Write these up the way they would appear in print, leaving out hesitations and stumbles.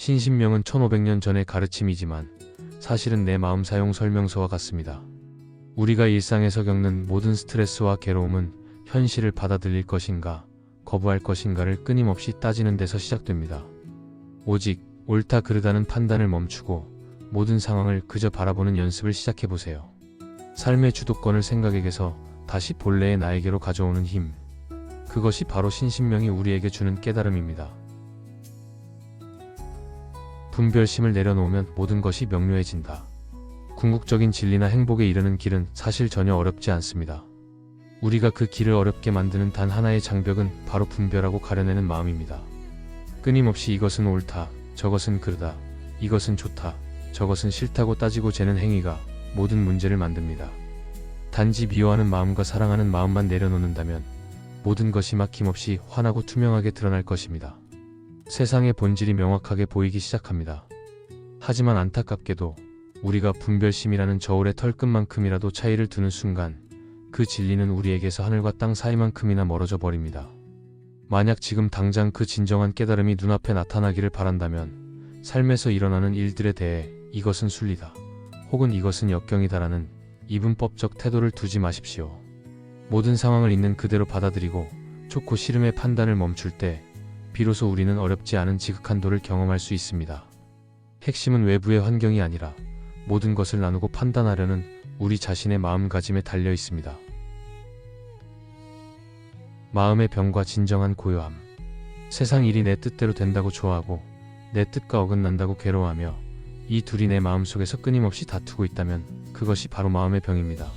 신신명은 1500년 전의 가르침이지만 사실은 내 마음 사용 설명서와 같습니다. 우리가 일상에서 겪는 모든 스트레스와 괴로움은 현실을 받아들일 것인가, 거부할 것인가를 끊임없이 따지는 데서 시작됩니다. 오직 옳다 그르다는 판단을 멈추고 모든 상황을 그저 바라보는 연습을 시작해보세요. 삶의 주도권을 생각에게서 다시 본래의 나에게로 가져오는 힘. 그것이 바로 신신명이 우리에게 주는 깨달음입니다. 분별심을 내려놓으면 모든 것이 명료해진다. 궁극적인 진리나 행복에 이르는 길은 사실 전혀 어렵지 않습니다. 우리가 그 길을 어렵게 만드는 단 하나의 장벽은 바로 분별하고 가려내는 마음입니다. 끊임없이 이것은 옳다, 저것은 그르다, 이것은 좋다, 저것은 싫다고 따지고 재는 행위가 모든 문제를 만듭니다. 단지 미워하는 마음과 사랑하는 마음만 내려놓는다면 모든 것이 막힘없이 환하고 투명하게 드러날 것입니다. 세상의 본질이 명확하게 보이기 시작합니다. 하지만 안타깝게도 우리가 분별심이라는 저울의 털끝만큼이라도 차이를 두는 순간 그 진리는 우리에게서 하늘과 땅 사이만큼이나 멀어져 버립니다. 만약 지금 당장 그 진정한 깨달음이 눈앞에 나타나기를 바란다면 삶에서 일어나는 일들에 대해 이것은 순리다, 혹은 이것은 역경이다라는 이분법적 태도를 두지 마십시오. 모든 상황을 있는 그대로 받아들이고 좋고 싫음의 판단을 멈출 때 비로소 우리는 어렵지 않은 지극한도를 경험할 수 있습니다. 핵심은 외부의 환경이 아니라 모든 것을 나누고 판단하려는 우리 자신의 마음가짐에 달려 있습니다. 마음의 병과 진정한 고요함. 세상 일이 내 뜻대로 된다고 좋아하고 내 뜻과 어긋난다고 괴로워하며 이 둘이 내 마음속에서 끊임없이 다투고 있다면 그것이 바로 마음의 병입니다.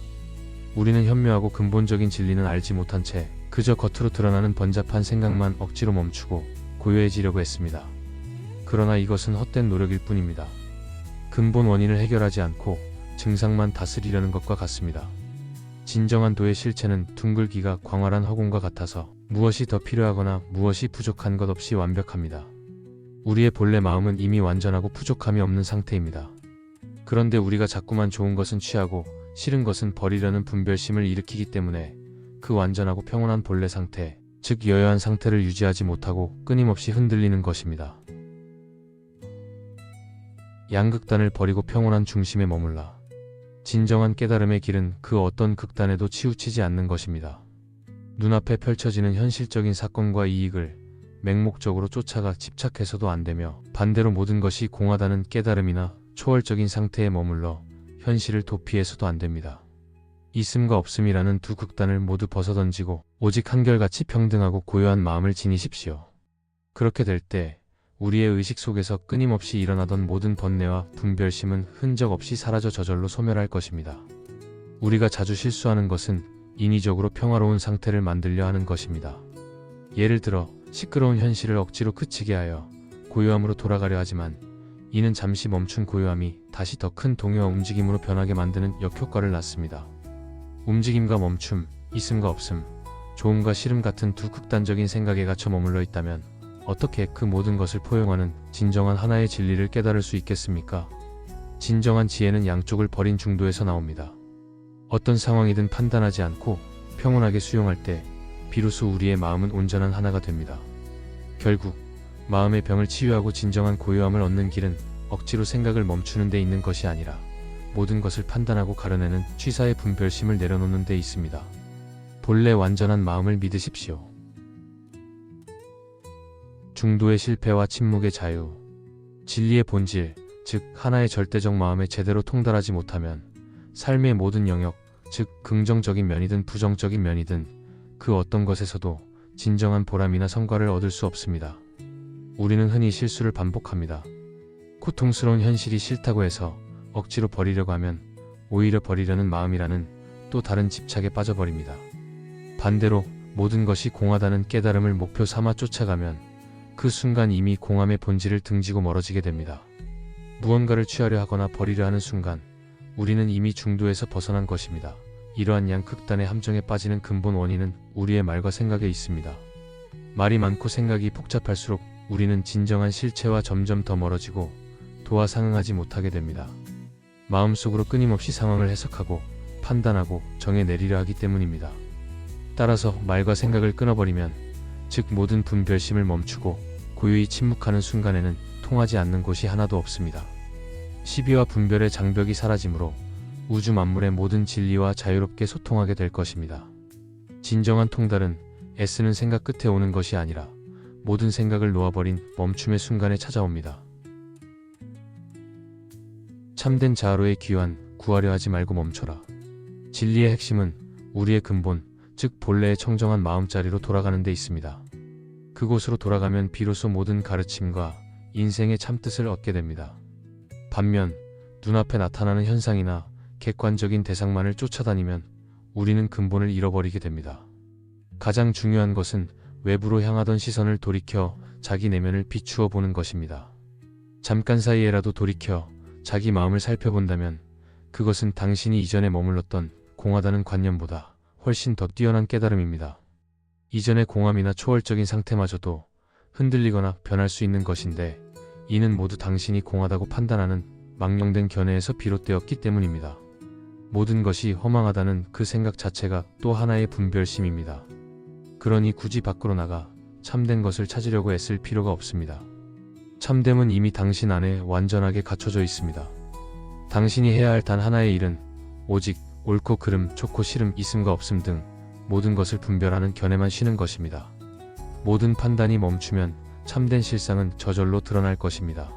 우리는 현묘하고 근본적인 진리는 알지 못한 채 그저 겉으로 드러나는 번잡한 생각만 억지로 멈추고 고요해지려고 했습니다. 그러나 이것은 헛된 노력일 뿐입니다. 근본 원인을 해결하지 않고 증상만 다스리려는 것과 같습니다. 진정한 도의 실체는 둥글기가 광활한 허공과 같아서 무엇이 더 필요하거나 무엇이 부족한 것 없이 완벽합니다. 우리의 본래 마음은 이미 완전하고 부족함이 없는 상태입니다. 그런데 우리가 자꾸만 좋은 것은 취하고 싫은 것은 버리려는 분별심을 일으키기 때문에 그 완전하고 평온한 본래 상태, 즉 여여한 상태를 유지하지 못하고 끊임없이 흔들리는 것입니다. 양극단을 버리고 평온한 중심에 머물라. 진정한 깨달음의 길은 그 어떤 극단에도 치우치지 않는 것입니다. 눈앞에 펼쳐지는 현실적인 사건과 이익을 맹목적으로 쫓아가 집착해서도 안되며 반대로 모든 것이 공하다는 깨달음이나 초월적인 상태에 머물러 현실을 도피해서도 안됩니다. 있음과 없음이라는 두 극단을 모두 벗어던지고 오직 한결같이 평등하고 고요한 마음을 지니십시오. 그렇게 될 때 우리의 의식 속에서 끊임없이 일어나던 모든 번뇌와 분별심은 흔적 없이 사라져 저절로 소멸할 것입니다. 우리가 자주 실수하는 것은 인위적으로 평화로운 상태를 만들려 하는 것입니다. 예를 들어 시끄러운 현실을 억지로 그치게 하여 고요함으로 돌아가려 하지만 이는 잠시 멈춘 고요함이 다시 더 큰 동요와 움직임으로 변하게 만드는 역효과를 낳습니다. 움직임과 멈춤, 있음과 없음, 좋음과 싫음 같은 두 극단적인 생각에 갇혀 머물러 있다면 어떻게 그 모든 것을 포용하는 진정한 하나의 진리를 깨달을 수 있겠습니까? 진정한 지혜는 양쪽을 버린 중도에서 나옵니다. 어떤 상황이든 판단하지 않고 평온하게 수용할 때 비로소 우리의 마음은 온전한 하나가 됩니다. 결국 마음의 병을 치유하고 진정한 고요함을 얻는 길은 억지로 생각을 멈추는 데 있는 것이 아니라 모든 것을 판단하고 가려내는 취사의 분별심을 내려놓는 데 있습니다. 본래 완전한 마음을 믿으십시오. 중도의 실패와 침묵의 자유. 진리의 본질, 즉 하나의 절대적 마음에 제대로 통달하지 못하면 삶의 모든 영역, 즉 긍정적인 면이든 부정적인 면이든 그 어떤 것에서도 진정한 보람이나 성과를 얻을 수 없습니다. 우리는 흔히 실수를 반복합니다. 고통스러운 현실이 싫다고 해서 억지로 버리려고 하면 오히려 버리려는 마음이라는 또 다른 집착에 빠져버립니다. 반대로 모든 것이 공하다는 깨달음을 목표 삼아 쫓아가면 그 순간 이미 공함의 본질을 등지고 멀어지게 됩니다. 무언가를 취하려 하거나 버리려 하는 순간 우리는 이미 중도에서 벗어난 것입니다. 이러한 양극단의 함정에 빠지는 근본 원인은 우리의 말과 생각에 있습니다. 말이 많고 생각이 복잡할수록 우리는 진정한 실체와 점점 더 멀어지고 도와 상응하지 못하게 됩니다. 마음속으로 끊임없이 상황을 해석하고 판단하고 정해 내리려 하기 때문입니다. 따라서 말과 생각을 끊어버리면, 즉 모든 분별심을 멈추고 고요히 침묵하는 순간에는 통하지 않는 곳이 하나도 없습니다. 시비와 분별의 장벽이 사라지므로 우주 만물의 모든 진리와 자유롭게 소통하게 될 것입니다. 진정한 통달은 애쓰는 생각 끝에 오는 것이 아니라 모든 생각을 놓아버린 멈춤의 순간에 찾아옵니다. 참된 자아로의 귀환, 구하려 하지 말고 멈춰라. 진리의 핵심은 우리의 근본, 즉 본래의 청정한 마음자리로 돌아가는 데 있습니다. 그곳으로 돌아가면 비로소 모든 가르침과 인생의 참뜻을 얻게 됩니다. 반면 눈앞에 나타나는 현상이나 객관적인 대상만을 쫓아다니면 우리는 근본을 잃어버리게 됩니다. 가장 중요한 것은 외부로 향하던 시선을 돌이켜 자기 내면을 비추어 보는 것입니다. 잠깐 사이에라도 돌이켜 자기 마음을 살펴본다면 그것은 당신이 이전에 머물렀던 공하다는 관념보다 훨씬 더 뛰어난 깨달음입니다. 이전의 공함이나 초월적인 상태마저도 흔들리거나 변할 수 있는 것인데 이는 모두 당신이 공하다고 판단하는 망령된 견해에서 비롯되었기 때문입니다. 모든 것이 허망하다는 그 생각 자체가 또 하나의 분별심입니다. 그러니 굳이 밖으로 나가 참된 것을 찾으려고 애쓸 필요가 없습니다. 참됨은 이미 당신 안에 완전하게 갖춰져 있습니다. 당신이 해야 할 단 하나의 일은 오직 옳고 그름, 좋고 싫음, 있음과 없음 등 모든 것을 분별하는 견해만 쉬는 것입니다. 모든 판단이 멈추면 참된 실상은 저절로 드러날 것입니다.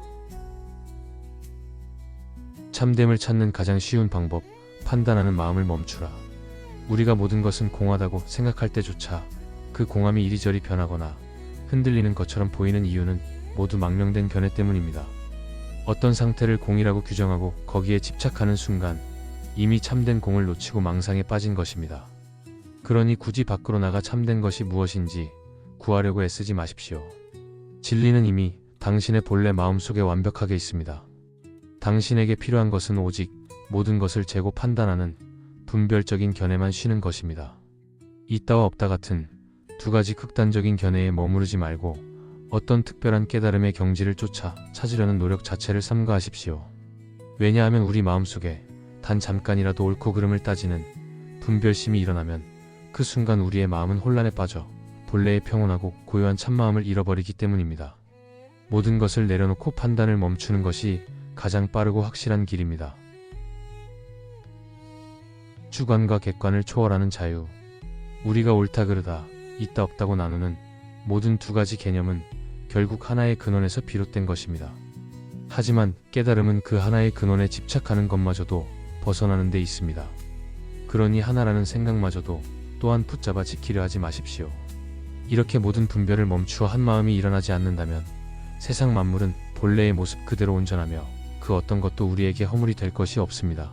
참됨을 찾는 가장 쉬운 방법, 판단하는 마음을 멈추라. 우리가 모든 것은 공하다고 생각할 때조차 그 공함이 이리저리 변하거나 흔들리는 것처럼 보이는 이유는 모두 망령된 견해 때문입니다. 어떤 상태를 공이라고 규정하고 거기에 집착하는 순간 이미 참된 공을 놓치고 망상에 빠진 것입니다. 그러니 굳이 밖으로 나가 참된 것이 무엇인지 구하려고 애쓰지 마십시오. 진리는 이미 당신의 본래 마음속에 완벽하게 있습니다. 당신에게 필요한 것은 오직 모든 것을 재고 판단하는 분별적인 견해만 쉬는 것입니다. 있다와 없다 같은 두 가지 극단적인 견해에 머무르지 말고 어떤 특별한 깨달음의 경지를 쫓아 찾으려는 노력 자체를 삼가하십시오. 왜냐하면 우리 마음속에 단 잠깐이라도 옳고 그름을 따지는 분별심이 일어나면 그 순간 우리의 마음은 혼란에 빠져 본래의 평온하고 고요한 참마음을 잃어버리기 때문입니다. 모든 것을 내려놓고 판단을 멈추는 것이 가장 빠르고 확실한 길입니다. 주관과 객관을 초월하는 자유. 우리가 옳다 그르다, 있다 없다고 나누는 모든 두 가지 개념은 결국 하나의 근원에서 비롯된 것입니다. 하지만 깨달음은 그 하나의 근원에 집착하는 것마저도 벗어나는 데 있습니다. 그러니 하나라는 생각마저도 또한 붙잡아 지키려 하지 마십시오. 이렇게 모든 분별을 멈추어 한 마음이 일어나지 않는다면 세상 만물은 본래의 모습 그대로 온전하며 그 어떤 것도 우리에게 허물이 될 것이 없습니다.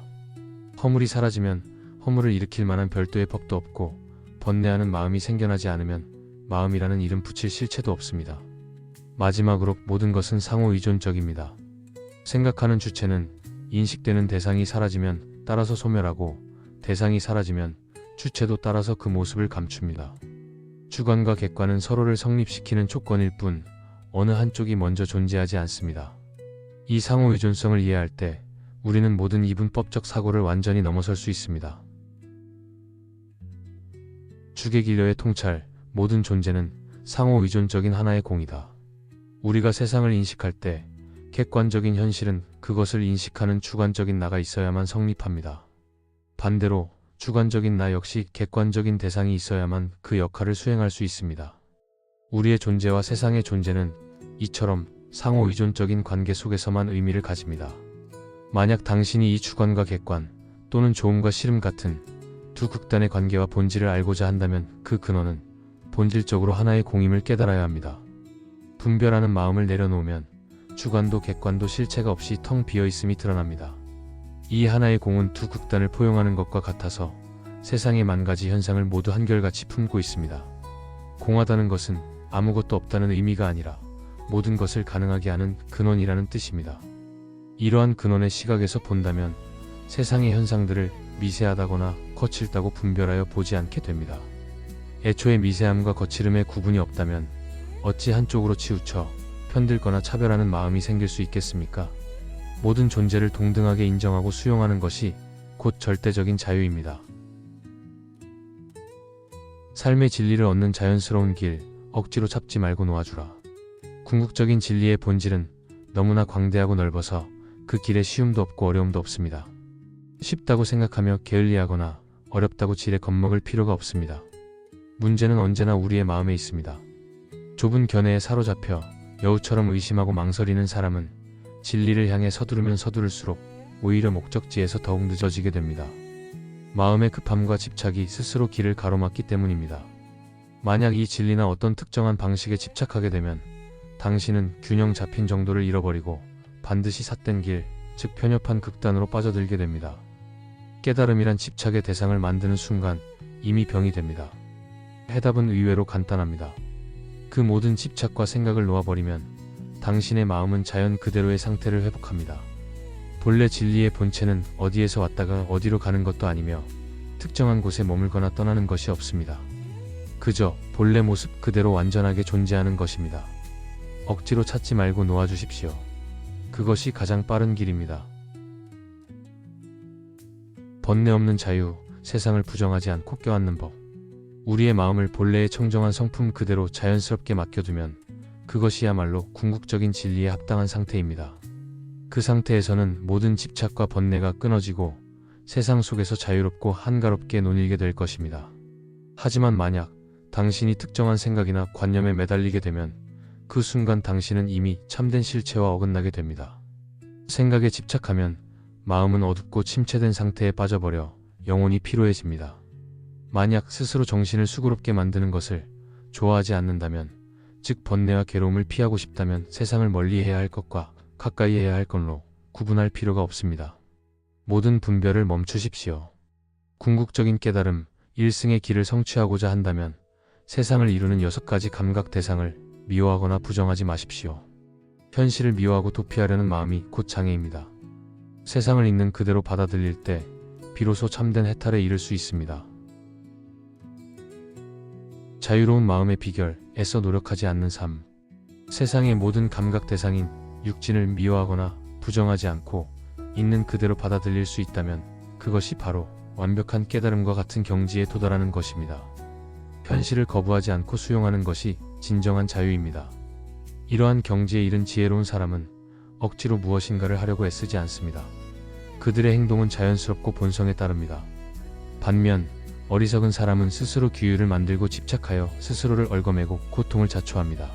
허물이 사라지면 허물을 일으킬 만한 별도의 법도 없고 번뇌하는 마음이 생겨나지 않으면 마음이라는 이름 붙일 실체도 없습니다. 마지막으로 모든 것은 상호 의존적입니다. 생각하는 주체는 인식되는 대상이 사라지면 따라서 소멸하고 대상이 사라지면 주체도 따라서 그 모습을 감춥니다. 주관과 객관은 서로를 성립시키는 조건일 뿐 어느 한쪽이 먼저 존재하지 않습니다. 이 상호 의존성을 이해할 때 우리는 모든 이분법적 사고를 완전히 넘어설 수 있습니다. 주객일려의 통찰, 모든 존재는 상호 의존적인 하나의 공이다. 우리가 세상을 인식할 때 객관적인 현실은 그것을 인식하는 주관적인 나가 있어야만 성립합니다. 반대로 주관적인 나 역시 객관적인 대상이 있어야만 그 역할을 수행할 수 있습니다. 우리의 존재와 세상의 존재는 이처럼 상호 의존적인 관계 속에서만 의미를 가집니다. 만약 당신이 이 주관과 객관 또는 좋음과 싫음 같은 두 극단의 관계와 본질을 알고자 한다면 그 근원은 본질적으로 하나의 공임을 깨달아야 합니다. 분별하는 마음을 내려놓으면 주관도 객관도 실체가 없이 텅 비어있음이 드러납니다. 이 하나의 공은 두 극단을 포용하는 것과 같아서 세상의 만가지 현상을 모두 한결같이 품고 있습니다. 공하다는 것은 아무것도 없다는 의미가 아니라 모든 것을 가능하게 하는 근원이라는 뜻입니다. 이러한 근원의 시각에서 본다면 세상의 현상들을 미세하다거나 거칠다고 분별하여 보지 않게 됩니다. 애초에 미세함과 거칠음의 구분이 없다면 어찌 한쪽으로 치우쳐 편들거나 차별하는 마음이 생길 수 있겠습니까? 모든 존재를 동등하게 인정하고 수용하는 것이 곧 절대적인 자유입니다. 삶의 진리를 얻는 자연스러운 길, 억지로 잡지 말고 놓아주라. 궁극적인 진리의 본질은 너무나 광대하고 넓어서 그 길에 쉬움도 없고 어려움도 없습니다. 쉽다고 생각하며 게을리하거나 어렵다고 지레 겁먹을 필요가 없습니다. 문제는 언제나 우리의 마음에 있습니다. 좁은 견해에 사로잡혀 여우처럼 의심하고 망설이는 사람은 진리를 향해 서두르면 서두를수록 오히려 목적지에서 더욱 늦어지게 됩니다. 마음의 급함과 집착이 스스로 길을 가로막기 때문입니다. 만약 이 진리나 어떤 특정한 방식에 집착하게 되면 당신은 균형 잡힌 정도를 잃어버리고 반드시 삿된 길, 즉 편협한 극단으로 빠져들게 됩니다. 깨달음이란 집착의 대상을 만드는 순간 이미 병이 됩니다. 해답은 의외로 간단합니다. 그 모든 집착과 생각을 놓아버리면 당신의 마음은 자연 그대로의 상태를 회복합니다. 본래 진리의 본체는 어디에서 왔다가 어디로 가는 것도 아니며 특정한 곳에 머물거나 떠나는 것이 없습니다. 그저 본래 모습 그대로 완전하게 존재하는 것입니다. 억지로 찾지 말고 놓아주십시오. 그것이 가장 빠른 길입니다. 번뇌 없는 자유, 세상을 부정하지 않고 껴안는 법. 우리의 마음을 본래의 청정한 성품 그대로 자연스럽게 맡겨두면 그것이야말로 궁극적인 진리에 합당한 상태입니다. 그 상태에서는 모든 집착과 번뇌가 끊어지고 세상 속에서 자유롭고 한가롭게 논일게 될 것입니다. 하지만 만약 당신이 특정한 생각이나 관념에 매달리게 되면 그 순간 당신은 이미 참된 실체와 어긋나게 됩니다. 생각에 집착하면 마음은 어둡고 침체된 상태에 빠져버려 영혼이 피로해집니다. 만약 스스로 정신을 수고롭게 만드는 것을 좋아하지 않는다면, 즉 번뇌와 괴로움을 피하고 싶다면 세상을 멀리해야 할 것과 가까이 해야 할 것로 구분할 필요가 없습니다. 모든 분별을 멈추십시오. 궁극적인 깨달음, 일승의 길을 성취하고자 한다면 세상을 이루는 6가지 감각 대상을 미워하거나 부정하지 마십시오. 현실을 미워하고 도피하려는 마음이 곧 장애입니다. 세상을 있는 그대로 받아들일 때 비로소 참된 해탈에 이를 수 있습니다. 자유로운 마음의 비결, 애써 노력하지 않는 삶. 세상의 모든 감각 대상인 육진을 미워하거나 부정하지 않고 있는 그대로 받아들일 수 있다면 그것이 바로 완벽한 깨달음과 같은 경지에 도달하는 것입니다. 현실을 거부하지 않고 수용하는 것이 진정한 자유입니다. 이러한 경지에 이른 지혜로운 사람은 억지로 무엇인가를 하려고 애쓰지 않습니다. 그들의 행동은 자연스럽고 본성에 따릅니다. 반면 어리석은 사람은 스스로 규율을 만들고 집착하여 스스로를 얽어매고 고통을 자초합니다.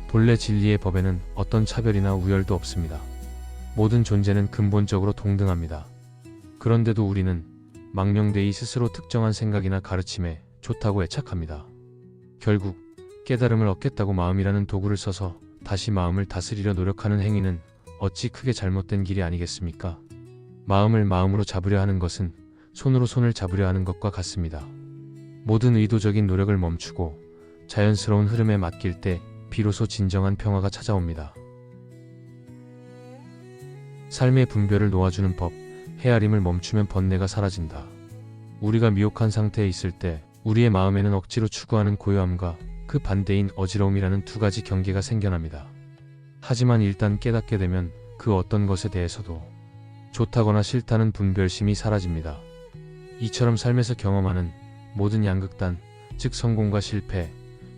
본래 진리의 법에는 어떤 차별이나 우열도 없습니다. 모든 존재는 근본적으로 동등합니다. 그런데도 우리는 망령되이 스스로 특정한 생각이나 가르침에 좋다고 애착합니다. 결국 깨달음을 얻겠다고 마음이라는 도구를 써서 다시 마음을 다스리려 노력하는 행위는 어찌 크게 잘못된 길이 아니겠습니까? 마음을 마음으로 잡으려 하는 것은 손으로 손을 잡으려 하는 것과 같습니다. 모든 의도적인 노력을 멈추고 자연스러운 흐름에 맡길 때 비로소 진정한 평화가 찾아옵니다. 삶의 분별을 놓아주는 법, 헤아림을 멈추면 번뇌가 사라진다. 우리가 미혹한 상태에 있을 때 우리의 마음에는 억지로 추구하는 고요함과 그 반대인 어지러움이라는 2가지 경계가 생겨납니다. 하지만 일단 깨닫게 되면 그 어떤 것에 대해서도 좋다거나 싫다는 분별심이 사라집니다. 이처럼 삶에서 경험하는 모든 양극단, 즉 성공과 실패,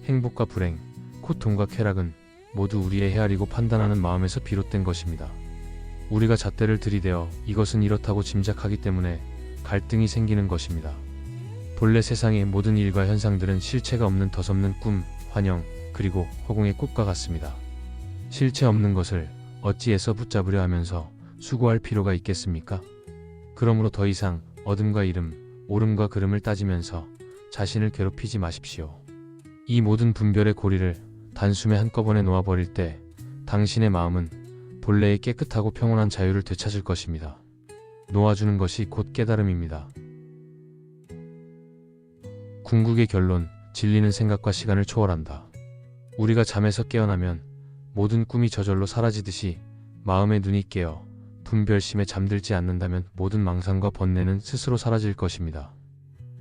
행복과 불행, 고통과 쾌락은 모두 우리의 헤아리고 판단하는 마음에서 비롯된 것입니다. 우리가 잣대를 들이대어 이것은 이렇다고 짐작하기 때문에 갈등이 생기는 것입니다. 본래 세상의 모든 일과 현상들은 실체가 없는 덧없는 꿈, 환영, 그리고 허공의 꽃과 같습니다. 실체 없는 것을 어찌 애써 붙잡으려 하면서 수고할 필요가 있겠습니까? 그러므로 더 이상 어둠과 이름, 옳음과 그름을 따지면서 자신을 괴롭히지 마십시오. 이 모든 분별의 고리를 단숨에 한꺼번에 놓아버릴 때 당신의 마음은 본래의 깨끗하고 평온한 자유를 되찾을 것입니다. 놓아주는 것이 곧 깨달음입니다. 궁극의 결론, 진리는 생각과 시간을 초월한다. 우리가 잠에서 깨어나면 모든 꿈이 저절로 사라지듯이 마음의 눈이 깨어 분별심에 잠들지 않는다면 모든 망상과 번뇌는 스스로 사라질 것입니다.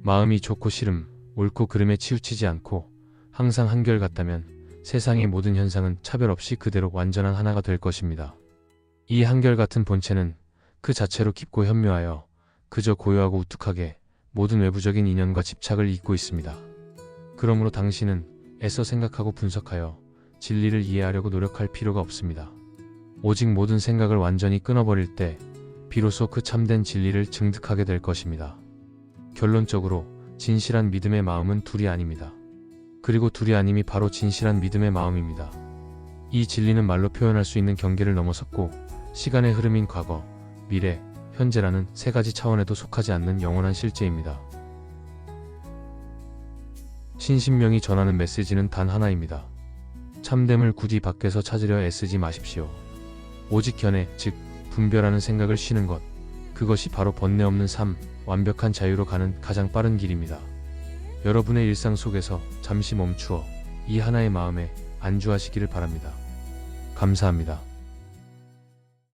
마음이 좋고 싫음, 옳고 그름에 치우치지 않고 항상 한결같다면 세상의 모든 현상은 차별 없이 그대로 완전한 하나가 될 것입니다. 이 한결같은 본체는 그 자체로 깊고 현묘하여 그저 고요하고 우뚝하게 모든 외부적인 인연과 집착을 잇고 있습니다. 그러므로 당신은 애써 생각하고 분석하여 진리를 이해하려고 노력할 필요가 없습니다. 오직 모든 생각을 완전히 끊어버릴 때 비로소 그 참된 진리를 증득하게 될 것입니다. 결론적으로 진실한 믿음의 마음은 둘이 아닙니다. 그리고 둘이 아님이 바로 진실한 믿음의 마음입니다. 이 진리는 말로 표현할 수 있는 경계를 넘어섰고 시간의 흐름인 과거, 미래, 현재라는 세 가지 차원에도 속하지 않는 영원한 실제입니다. 신신명이 전하는 메시지는 단 하나입니다. 참됨을 굳이 밖에서 찾으려 애쓰지 마십시오. 오직 견해, 즉 분별하는 생각을 쉬는 것, 그것이 바로 번뇌 없는 삶, 완벽한 자유로 가는 가장 빠른 길입니다. 여러분의 일상 속에서 잠시 멈추어 이 하나의 마음에 안주하시기를 바랍니다. 감사합니다.